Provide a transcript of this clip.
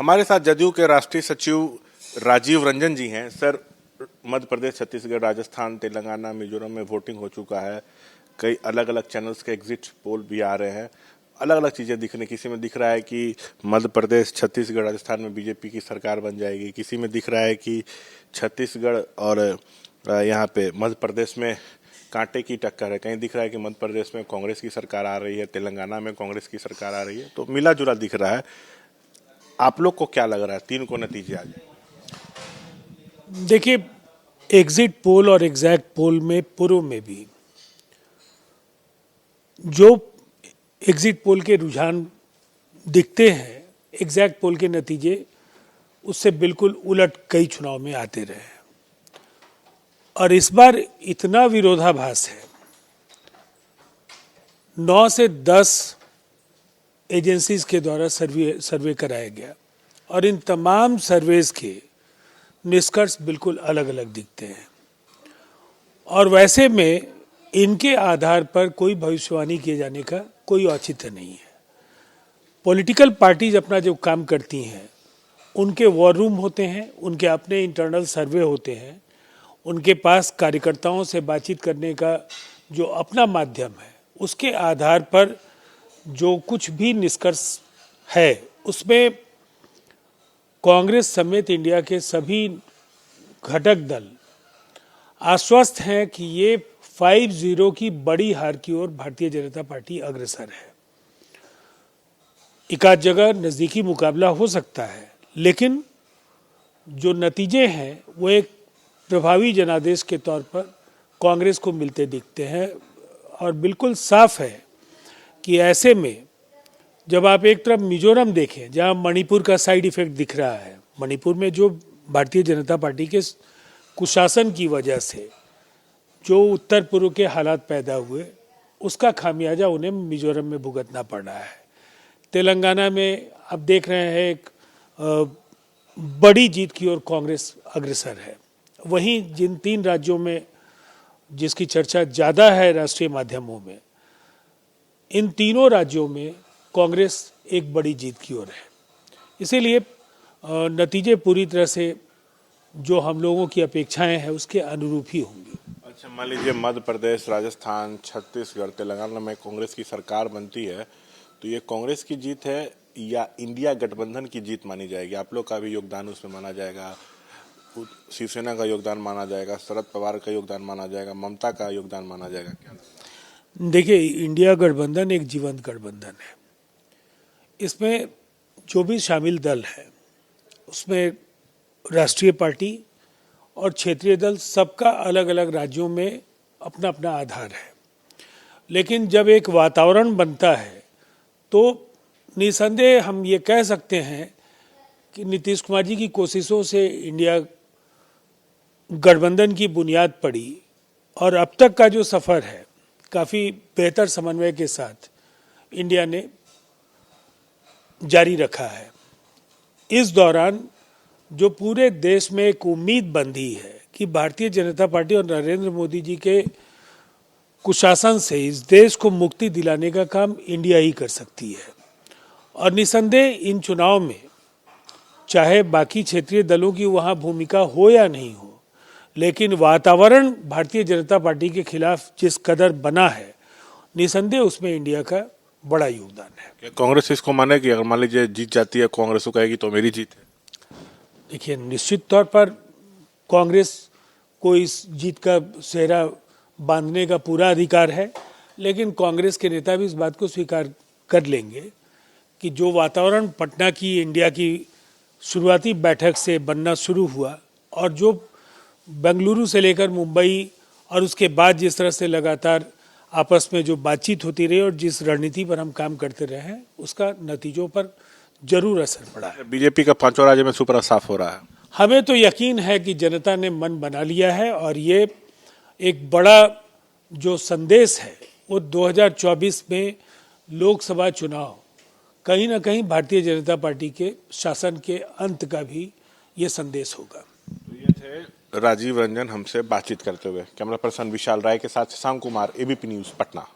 हमारे साथ जदयू के राष्ट्रीय सचिव राजीव रंजन जी हैं। सर, मध्य प्रदेश, छत्तीसगढ़, राजस्थान, तेलंगाना, मिजोरम में वोटिंग हो चुका है। कई अलग अलग चैनल्स के एग्जिट पोल भी आ रहे हैं, अलग अलग चीज़ें दिख रही। किसी में दिख रहा है कि मध्य प्रदेश, छत्तीसगढ़, राजस्थान में बीजेपी की सरकार बन जाएगी। किसी में दिख रहा है कि छत्तीसगढ़ और यहाँ पे मध्य प्रदेश में कांटे की टक्कर है। कहीं दिख रहा है कि मध्य प्रदेश में कांग्रेस की सरकार आ रही है, तेलंगाना में कांग्रेस की सरकार आ रही है। तो मिला जुला दिख रहा है। आप लोग को क्या लग रहा है, तीन को नतीजे आ जाए? देखिए, एग्जिट पोल और एग्जैक्ट पोल में पूर्व में भी जो एग्जिट पोल के रुझान दिखते हैं, एग्जैक्ट पोल के नतीजे उससे बिल्कुल उलट कई चुनाव में आते रहे हैं। और इस बार इतना विरोधाभास है। 9 से 10 एजेंसीज के द्वारा सर्वे कराया गया और इन तमाम सर्वेज के निष्कर्ष बिल्कुल अलग अलग दिखते हैं। और वैसे में इनके आधार पर कोई भविष्यवाणी किए जाने का कोई औचित्य नहीं है। पॉलिटिकल पार्टीज अपना जो काम करती हैं, उनके वॉर रूम होते हैं, उनके अपने इंटरनल सर्वे होते हैं, उनके पास कार्यकर्ताओं से बातचीत करने का जो अपना माध्यम है, उसके आधार पर जो कुछ भी निष्कर्ष है, उसमें कांग्रेस समेत इंडिया के सभी घटक दल आश्वस्त हैं कि ये 5-0 की बड़ी हार की ओर भारतीय जनता पार्टी अग्रसर है। एकाध जगह नजदीकी मुकाबला हो सकता है, लेकिन जो नतीजे हैं वो एक प्रभावी जनादेश के तौर पर कांग्रेस को मिलते दिखते हैं। और बिल्कुल साफ है कि ऐसे में जब आप एक तरफ मिजोरम देखें, जहां मणिपुर का साइड इफेक्ट दिख रहा है, मणिपुर में जो भारतीय जनता पार्टी के कुशासन की वजह से जो उत्तर पूर्व के हालात पैदा हुए, उसका खामियाजा उन्हें मिजोरम में भुगतना पड़ रहा है। तेलंगाना में अब देख रहे हैं एक बड़ी जीत की ओर कांग्रेस अग्रसर है। वहीं जिन 3 राज्यों में जिसकी चर्चा ज़्यादा है राष्ट्रीय माध्यमों में, इन तीनों राज्यों में कांग्रेस एक बड़ी जीत की ओर है। इसीलिए नतीजे पूरी तरह से जो हम लोगों की अपेक्षाएं हैं उसके अनुरूप ही होंगी। अच्छा, मान लीजिए मध्य प्रदेश, राजस्थान, छत्तीसगढ़, तेलंगाना में कांग्रेस की सरकार बनती है, तो ये कांग्रेस की जीत है या इंडिया गठबंधन की जीत मानी जाएगी? आप लोग का भी योगदान उसमें माना जाएगा, शिवसेना का योगदान माना जाएगा, शरद पवार का योगदान माना जाएगा, ममता का योगदान माना जाएगा? क्या देखिए, इंडिया गठबंधन एक जीवंत गठबंधन है। इसमें जो भी शामिल दल है, उसमें राष्ट्रीय पार्टी और क्षेत्रीय दल सबका अलग अलग राज्यों में अपना अपना आधार है। लेकिन जब एक वातावरण बनता है तो निसंदेह हम ये कह सकते हैं कि नीतीश कुमार जी की कोशिशों से इंडिया गठबंधन की बुनियाद पड़ी और अब तक का जो सफ़र है काफ़ी बेहतर समन्वय के साथ इंडिया ने जारी रखा है। इस दौरान जो पूरे देश में एक उम्मीद बंधी है कि भारतीय जनता पार्टी और नरेंद्र मोदी जी के कुशासन से इस देश को मुक्ति दिलाने का काम इंडिया ही कर सकती है। और निसंदेह इन चुनाव में चाहे बाकी क्षेत्रीय दलों की वहाँ भूमिका हो या नहीं हो, लेकिन वातावरण भारतीय जनता पार्टी के खिलाफ जिस कदर बना है, निसंदेह उसमें इंडिया का बड़ा योगदान है। क्या कांग्रेस इसको मानेगी? अगर मान लीजिए जीत जाती है कांग्रेस, को कहेगी तो मेरी जीत है? देखिए, निश्चित तौर पर कांग्रेस को इस जीत का सेहरा बांधने का पूरा अधिकार है, लेकिन कांग्रेस के नेता भी इस बात को स्वीकार कर लेंगे कि जो वातावरण पटना की इंडिया की शुरुआती बैठक से बनना शुरू हुआ और जो बेंगलुरु से लेकर मुंबई और उसके बाद जिस तरह से लगातार आपस में जो बातचीत होती रही और जिस रणनीति पर हम काम करते रहे हैं, उसका नतीजों पर जरूर असर पड़ा है। बीजेपी का 5 राज्य में सुपर साफ हो रहा है। हमें तो यकीन है कि जनता ने मन बना लिया है और ये एक बड़ा जो संदेश है वो 2024 में लोकसभा चुनाव कहीं ना कहीं भारतीय जनता पार्टी के शासन के अंत का भी ये संदेश होगा। ये थे राजीव रंजन हमसे बातचीत करते हुए। कैमरा पर्सन विशाल राय के साथ शशांक कुमार, एबीपी न्यूज़, पटना।